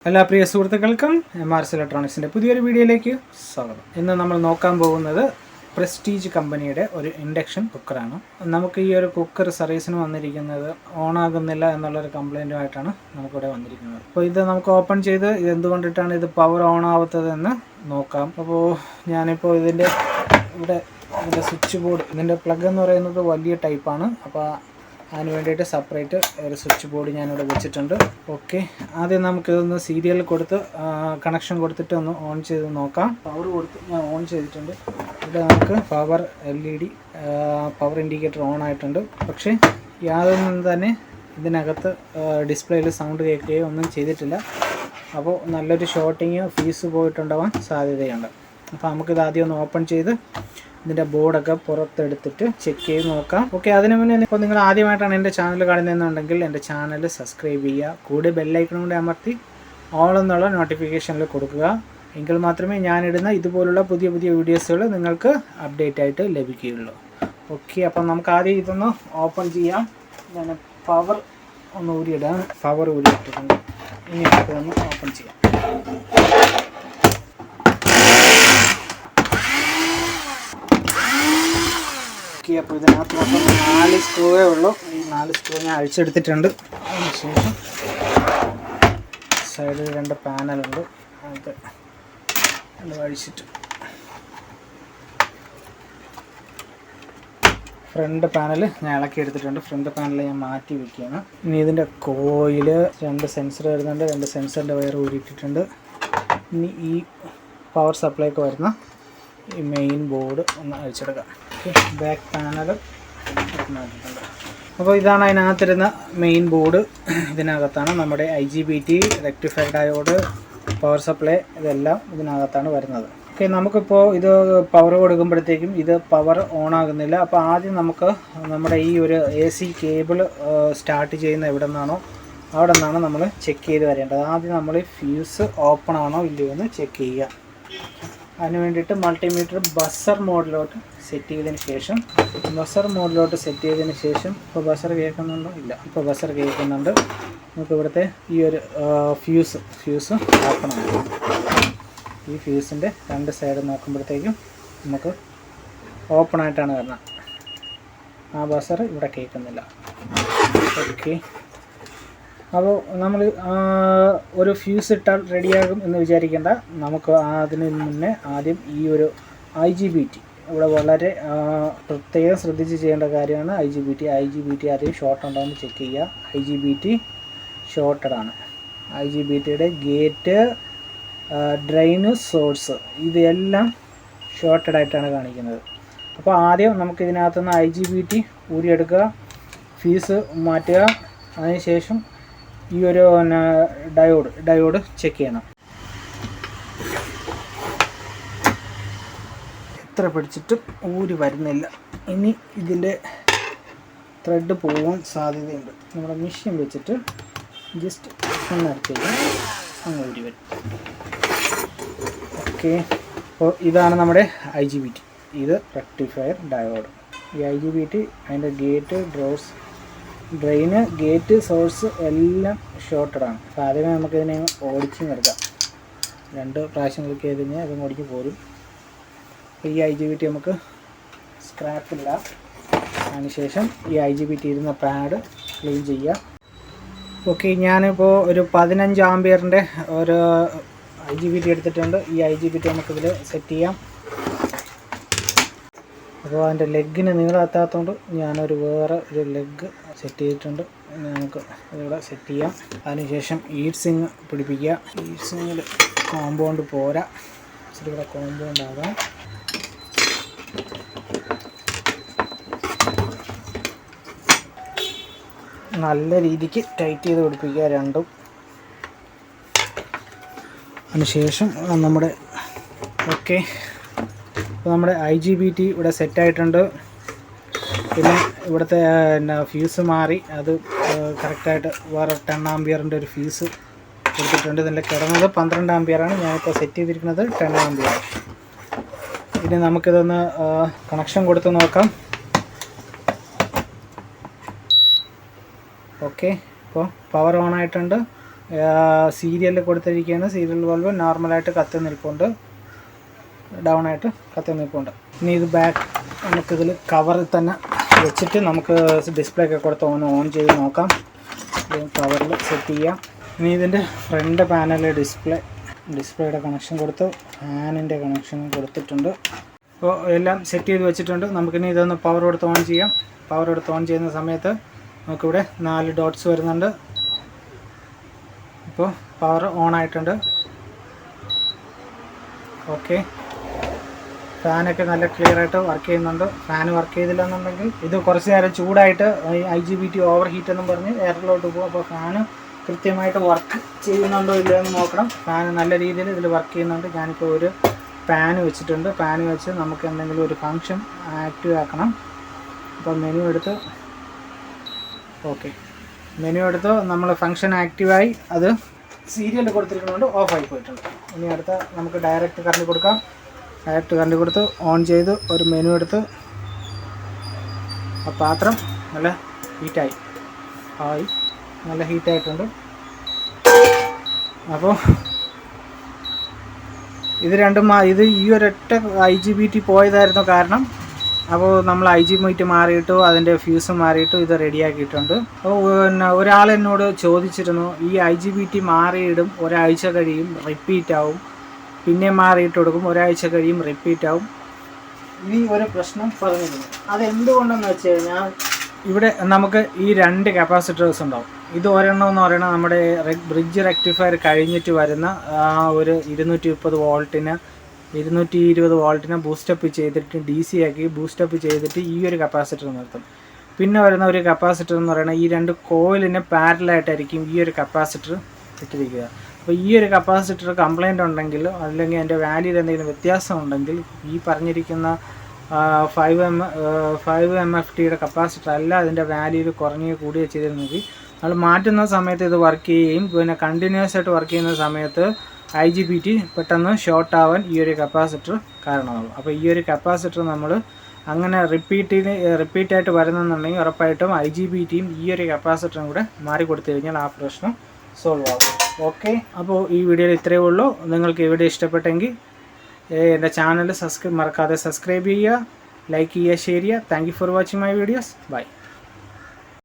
എല്ലാ പ്രിയ സുഹൃത്തുക്കൾക്കും MRS ഇലക്ട്രോണിക്സിൻ്റെ പുതിയൊരു വീഡിയോയിലേക്ക് സ്വാഗതം. ഇന്ന് നമ്മൾ നോക്കാൻ പോകുന്നത് പ്രസ്റ്റീജ് കമ്പനിയുടെ ഒരു ഇൻഡക്ഷൻ കുക്കറാണ്. നമുക്ക് ഈ ഒരു കുക്കർ സർവീസിന് വന്നിരിക്കുന്നത് ഓണാകുന്നില്ല എന്നുള്ളൊരു കംപ്ലൈൻറ്റുമായിട്ടാണ് നമുക്കിവിടെ വന്നിരിക്കുന്നത്. അപ്പോൾ ഇത് നമുക്ക് ഓപ്പൺ ചെയ്ത് എന്തുകൊണ്ടിട്ടാണ് ഇത് പവർ ഓൺ ആവാത്തതെന്ന് നോക്കാം. അപ്പോൾ ഞാനിപ്പോൾ ഇതിൻ്റെ സ്വിച്ച് ബോർഡ്, ഇതിൻ്റെ പ്ലഗ് എന്ന് പറയുന്നത് വലിയ ടൈപ്പാണ്. അപ്പോൾ അതിന് വേണ്ടിയിട്ട് സെപ്പറേറ്റ് ഒരു സ്വിച്ച് ബോർഡ് ഞാനിവിടെ വെച്ചിട്ടുണ്ട്. ഓക്കെ, ആദ്യം നമുക്കിതൊന്ന് സീരിയൽ കൊടുത്ത് കണക്ഷൻ കൊടുത്തിട്ട് ഒന്ന് ഓൺ ചെയ്ത് നോക്കാം. പവർ കൊടുത്ത് ഞാൻ ഓൺ ചെയ്തിട്ടുണ്ട്. ഇവിടെ നമുക്ക് power LED power indicator on ആയിട്ടുണ്ട്. പക്ഷേ യാതൊന്നും തന്നെ ഇതിനകത്ത് ഡിസ്പ്ലേയിൽ സൗണ്ട് കേൾക്കുകയോ ഒന്നും ചെയ്തിട്ടില്ല. അപ്പോൾ നല്ലൊരു ഷോർട്ടിങ് ഫീസ് പോയിട്ടുണ്ടാവാൻ സാധ്യതയുണ്ട്. അപ്പോൾ നമുക്കിത് ആദ്യം ഒന്ന് ഓപ്പൺ ചെയ്ത് ഇതിൻ്റെ ബോർഡൊക്കെ പുറത്തെടുത്തിട്ട് ചെക്ക് ചെയ്ത് നോക്കാം. ഓക്കെ, അതിന് മുന്നേ ഇപ്പോൾ നിങ്ങൾ ആദ്യമായിട്ടാണ് എൻ്റെ ചാനൽ കാണുന്നതെന്നുണ്ടെങ്കിൽ എൻ്റെ ചാനൽ സബ്സ്ക്രൈബ് ചെയ്യുക. കൂടെ ബെല്ലൈക്കണും കൂടി അമർത്തി ഓൾ എന്നുള്ള നോട്ടിഫിക്കേഷനിൽ കൊടുക്കുക. എങ്കിൽ മാത്രമേ ഞാനിടുന്ന ഇതുപോലുള്ള പുതിയ പുതിയ വീഡിയോസുകൾ നിങ്ങൾക്ക് അപ്ഡേറ്റ് ആയിട്ട് ലഭിക്കുകയുള്ളൂ. ഓക്കെ, അപ്പം നമുക്ക് ആദ്യം ഇതൊന്ന് ഓപ്പൺ ചെയ്യാം. ഞാൻ പവർ ഒന്ന് ഊരിയിടാം. പവർ ഊരിയിട്ടിട്ടുണ്ട്. ഇനി നമുക്കൊന്ന് ഓപ്പൺ ചെയ്യാം. അപ്പോൾ ഇതിനകത്ത് മൊത്തം 4 സ്ക്രൂവേ ഉള്ളൂ. ഈ 4 സ്ക്രൂ ഞാൻ അഴിച്ചെടുത്തിട്ടുണ്ട്. അതിനുശേഷം സൈഡിൽ 2 പാനലുണ്ട്. അത് അഴിച്ചിട്ട് ഫ്രണ്ട് പാനൽ ഞാൻ ഇളക്കി എടുത്തിട്ടുണ്ട്. ഫ്രണ്ട് പാനൽ ഞാൻ മാറ്റി വയ്ക്കുകയാണ്. ഇനി ഇതിൻ്റെ കോയിൽ 2 സെൻസർ വരുന്നുണ്ട്. 2 സെൻസറിൻ്റെ വയർ ഊരിയിട്ടിട്ടുണ്ട്. ഇനി ഈ പവർ സപ്ലൈക്ക് വരുന്ന ഈ മെയിൻ ബോർഡ് ഒന്ന് അഴിച്ചെടുക്കാം. ബാക്ക് പാനൽ മാറ്റിയിട്ടുണ്ട്. അപ്പോൾ ഇതാണ് അതിനകത്തിരുന്ന മെയിൻ ബോർഡ്. ഇതിനകത്താണ് നമ്മുടെ IGBT, rectifier diode, power supply ഇതെല്ലാം ഇതിനകത്താണ് വരുന്നത്. ഓക്കെ, നമുക്കിപ്പോൾ ഇത് പവർ കൊടുക്കുമ്പോഴത്തേക്കും ഇത് പവർ ഓൺ ആകുന്നില്ല. അപ്പോൾ ആദ്യം നമുക്ക് നമ്മുടെ ഈ ഒരു AC കേബിൾ സ്റ്റാർട്ട് ചെയ്യുന്ന എവിടെ നിന്നാണോ അവിടെ നിന്നാണ് നമ്മൾ ചെക്ക് ചെയ്ത് വരേണ്ടത്. ആദ്യം നമ്മൾ ഫ്യൂസ് ഓപ്പൺ ആണോ ഇല്ലയോ എന്ന് ചെക്ക് ചെയ്യുക. അതിന് വേണ്ടിയിട്ട് മൾട്ടിമീറ്റർ ബസർ മോഡിലോട്ട് സെറ്റ് ചെയ്തതിന് ശേഷം ഇപ്പോൾ ബസർ കേൾക്കുന്നുണ്ടോ? ഇല്ല, ഇപ്പോൾ ബസർ കേൾക്കുന്നുണ്ട്. നമുക്ക് ഇവിടുത്തെ ഈ ഒരു ഫ്യൂസ് ഓപ്പണാണ്. ഈ ഫ്യൂസിൻ്റെ 2 സൈഡ് നോക്കുമ്പോഴത്തേക്കും നമുക്ക് ഓപ്പണായിട്ടാണ് വരുന്നത്. ആ ബസർ ഇവിടെ കേൾക്കുന്നില്ല. ഓക്കെ, അപ്പോൾ നമ്മൾ ഒരു ഫ്യൂസ് ഇട്ടാൽ റെഡിയാകും എന്ന് വിചാരിക്കേണ്ട. നമുക്ക് അതിന് മുന്നേ ആദ്യം ഈ ഒരു IGBT ഇവിടെ വളരെ പ്രത്യേകം ശ്രദ്ധിച്ച് ചെയ്യേണ്ട കാര്യമാണ്. IGBT ആദ്യം ഷോർട്ട് ഉണ്ടോ എന്ന് ചെക്ക് ചെയ്യുക. IGBT ഷോർട്ടഡ് ആണ്. IGBTയുടെ ഗേറ്റ്, ഡ്രെയിന്, സോഴ്സ് ഇതെല്ലാം ഷോർട്ടഡ് ആയിട്ടാണ് കാണിക്കുന്നത്. അപ്പോൾ ആദ്യം നമുക്കിതിനകത്തുനിന്ന് IGBT ഊരിയെടുക്കുക, ഫ്യൂസ് മാറ്റുക. അതിനുശേഷം ഈ ഒരു ഡയോഡ് ചെക്ക് ചെയ്യണം. എത്ര പിടിച്ചിട്ടും ഊരി വരുന്നില്ല. ഇനി ഇതിൻ്റെ ത്രെഡ് പോകാൻ സാധ്യതയുണ്ട്. നമ്മുടെ മെഷീൻ വെച്ചിട്ട് ജസ്റ്റ് ഒന്നടിച്ചേക്ക് അങ്ങ് ഊരി വരും. ഓക്കെ, അപ്പോൾ ഇതാണ് നമ്മുടെ IGBT. ഇത് റെക്ടിഫയർ ഡയോഡ്. ഈ IGBT അതിൻ്റെ ഗേറ്റ്, ഡ്രെയിന്, ഗേറ്റ്, സോഴ്സ് എല്ലാം ഷോർട്ടഡാണ്. അപ്പോൾ ആദ്യമേ നമുക്കിതിനെ ഓടിച്ചും എടുക്കാം. 2 പ്രാവശ്യം ക്ലിക്ക് ചെയ്ത് കഴിഞ്ഞാൽ അതും ഓടിച്ച് പോരും. അപ്പോൾ ഈ IGBT നമുക്ക് സ്ക്രാപ്പില്ല. അതിനുശേഷം ഈ IGBT ഇരുന്ന പാഡ് ക്ലീൻ ചെയ്യുക. ഓക്കെ, ഞാനിപ്പോൾ ഒരു 15 ആംപിയറിൻ്റെ ഒരു IGBT എടുത്തിട്ടുണ്ട്. ഈ IGBT നമുക്കിതിൽ സെറ്റ് ചെയ്യാം. അപ്പോൾ അതിൻ്റെ ലെഗിന് നീളത്താത്തതുകൊണ്ട് ഞാനൊരു വേറെ ഒരു ലെഗ് സെറ്റ് ചെയ്തിട്ടുണ്ട്. നമുക്ക് ഇതിവിടെ സെറ്റ് ചെയ്യാം. അതിനുശേഷം ഈഡ്സിങ് പിടിപ്പിക്കുക. ഈഡ്സിങ്ങിൽ കോമ്പൗണ്ട് പോരാ, ഇച്ചിരി ഇവിടെ കോമ്പൗണ്ട് ആകാം. നല്ല രീതിക്ക് ടൈറ്റ് ചെയ്ത് പിടിപ്പിക്കുക രണ്ടും. അതിനുശേഷം നമ്മുടെ ഓക്കെ, അപ്പോൾ നമ്മുടെ IGBT ഇവിടെ സെറ്റായിട്ടുണ്ട്. പിന്നെ ഇവിടുത്തെ ഫ്യൂസ് മാറി അത് കറക്റ്റായിട്ട് വേറെ 10 ആംപിയറിൻ്റെ ഒരു ഫ്യൂസ് കൊടുത്തിട്ടുണ്ട്. ഇതിൻ്റെ കിടന്നത് 12 ആംപിയറാണ്. ഞാനിപ്പോൾ സെറ്റ് ചെയ്തിരിക്കുന്നത് 10 ആംപിയർ. ഇനി നമുക്കിതൊന്ന് കണക്ഷൻ കൊടുത്ത് നോക്കാം. ഓക്കെ, ഇപ്പോൾ പവർ ഓൺ ആയിട്ടുണ്ട്. സീരിയൽ കൊടുത്തിരിക്കുകയാണ്. സീരിയൽ ബൾബ് നോർമലായിട്ട് കത്തി നിൽപ്പുണ്ട്, ഡൗൺ ആയിട്ട് കത്തി നിൽപ്പുണ്ട്. ഇനി ഇത് ബാക്ക് നമുക്കിതിൽ കവറിൽ തന്നെ വെച്ചിട്ട് നമുക്ക് ഡിസ്പ്ലേ ഒക്കെ കൊടുത്ത് ഓൺ ചെയ്ത് നോക്കാം. കവറിൽ സെറ്റ് ചെയ്യാം. ഇനി ഇതിൻ്റെ ഫ്രണ്ട് പാനൽ ഡിസ്പ്ലേയുടെ കണക്ഷൻ കൊടുത്തു, ഫാനിൻ്റെ കണക്ഷൻ കൊടുത്തിട്ടുണ്ട്. അപ്പോൾ എല്ലാം സെറ്റ് ചെയ്ത് വെച്ചിട്ടുണ്ട്. നമുക്കിനി ഇതൊന്ന് പവർ കൊടുത്ത് ഓൺ ചെയ്യാം. പവർ കൊടുത്ത് ഓൺ ചെയ്യുന്ന സമയത്ത് നമുക്കിവിടെ 4 ഡോട്ട്സ് വരുന്നുണ്ട്. ഇപ്പോൾ പവർ ഓൺ ആയിട്ടുണ്ട്. ഓക്കെ, ഫാനൊക്കെ നല്ല ക്ലിയർ ആയിട്ട് വർക്ക് ചെയ്യുന്നുണ്ട്. ഫാൻ വർക്ക് ചെയ്തില്ലെന്നുണ്ടെങ്കിൽ ഇത് കുറച്ച് നേരം ചൂടായിട്ട് IGBT ഓവർ ഹീറ്റ് എന്നും പറഞ്ഞ് എയറിലോട്ട് പോകും. അപ്പോൾ ഫാന് കൃത്യമായിട്ട് വർക്ക് ചെയ്യുന്നുണ്ടോ ഇല്ലയോ എന്ന് നോക്കണം. ഫാൻ നല്ല രീതിയിൽ ഇതിൽ വർക്ക് ചെയ്യുന്നുണ്ട്. ഞാനിപ്പോൾ ഒരു പാന് വെച്ചിട്ടുണ്ട്. പാന് വെച്ച് നമുക്ക് എന്തെങ്കിലും ഒരു ഫങ്ഷൻ ആക്റ്റീവ് ആക്കണം. അപ്പോൾ മെനു എടുത്ത് നമ്മൾ ഫങ്ഷൻ ആക്റ്റീവായി അത് സീരിയൽ കൊടുത്തിരിക്കുന്നതുകൊണ്ട് ഓഫായി പോയിട്ടുണ്ട്. ഇനി അടുത്ത നമുക്ക് ഡയറക്റ്റ് കറണ്ട് കൊടുക്കാം. ഡയറക്റ്റ് കറണ്ട് കൊടുത്ത് ഓൺ ചെയ്ത് ഒരു മെനു എടുത്ത് ആ പാത്രം നല്ല ഹീറ്റായിട്ടുണ്ട്. അപ്പോൾ ഇത് രണ്ടും ഈ ഒരൊറ്റ IGBT പോയതായിരുന്നു കാരണം. അപ്പോൾ നമ്മൾ IGBT മാറിയിട്ടു, അതിൻ്റെ ഫ്യൂസ് മാറിയിട്ടു ഇത് റെഡിയാക്കിയിട്ടുണ്ട്. അപ്പോൾ പിന്നെ ഒരാൾ എന്നോട് ചോദിച്ചിരുന്നു, ഈ IGBT മാറിയിടും, ഒരാഴ്ച കഴിയും റിപ്പീറ്റ് ആവും, പിന്നെ മാറിയിട്ട് കൊടുക്കും, ഒരാഴ്ച കഴിയും റിപ്പീറ്റ് ആവും. ഈ ഒരു പ്രശ്നം പറഞ്ഞിരുന്നു. അതെന്തുകൊണ്ടെന്ന് വെച്ച് കഴിഞ്ഞാൽ ഇവിടെ നമുക്ക് ഈ 2 കപ്പാസിറ്റേഴ്സ് ഉണ്ടാവും. ഇത് ഒരെണ്ണം എന്ന് പറയുന്നത് നമ്മുടെ ബ്രിഡ്ജ് റെക്ടിഫയർ കഴിഞ്ഞിട്ട് വരുന്ന ഒരു 230 വോൾട്ടിന് 220 വോൾട്ടിനെ ബൂസ്റ്റപ്പ് ചെയ്തിട്ട് DC ആക്കി ബൂസ്റ്റപ്പ് ചെയ്തിട്ട് ഈ ഒരു കപ്പാസിറ്റർ നിർത്തും. പിന്നെ വരുന്ന ഒരു കപ്പാസിറ്റർ എന്ന് പറയുന്നത് ഈ 2 കോയിലിന് പാരലായിട്ടായിരിക്കും ഈ ഒരു കപ്പാസിറ്റർ ഇട്ടിരിക്കുക. അപ്പോൾ ഈ ഒരു കപ്പാസിറ്റർ കംപ്ലൈൻറ്റ് ഉണ്ടെങ്കിൽ അല്ലെങ്കിൽ അതിൻ്റെ വാല്യൂയിൽ എന്തെങ്കിലും വ്യത്യാസം ഉണ്ടെങ്കിൽ ഈ പറഞ്ഞിരിക്കുന്ന 5 MFTയുടെ കപ്പാസിറ്റർ അല്ല അതിൻ്റെ വാല്യൂയിൽ കുറഞ്ഞോ കൂടിയോ ചെയ്തിരുന്നെങ്കിൽ നമ്മൾ മാറ്റുന്ന സമയത്ത് ഇത് വർക്ക് ചെയ്യുകയും പിന്നെ കണ്ടിന്യൂസ് ആയിട്ട് വർക്ക് ചെയ്യുന്ന സമയത്ത് IGBT പെട്ടെന്ന് ഷോർട്ട് ആവാൻ ഈ ഒരു കപ്പാസിറ്റർ കാരണമാകും. അപ്പോൾ ഈ ഒരു കപ്പാസിറ്റർ നമ്മൾ അങ്ങനെ റിപ്പീറ്റായിട്ട് വരുന്നെന്നുണ്ടെങ്കിൽ ഉറപ്പായിട്ടും IGBTയും ഈ ഒരു കപ്പാസിറ്ററും കൂടെ മാറി കൊടുത്തു കഴിഞ്ഞാൽ ആ പ്രശ്നം സോൾവ് ആകും. ഓക്കെ, അപ്പോൾ ഈ വീഡിയോയിൽ ഇത്രയേ ഉള്ളൂ. നിങ്ങൾക്ക് ഈ വീഡിയോ ഇഷ്ടപ്പെട്ടെങ്കിൽ എൻ്റെ ചാനൽ മറക്കാതെ സബ്സ്ക്രൈബ് ചെയ്യുക, ലൈക്ക് ചെയ്യുക, ഷെയർ ചെയ്യുക. Thank you for watching my videos. By.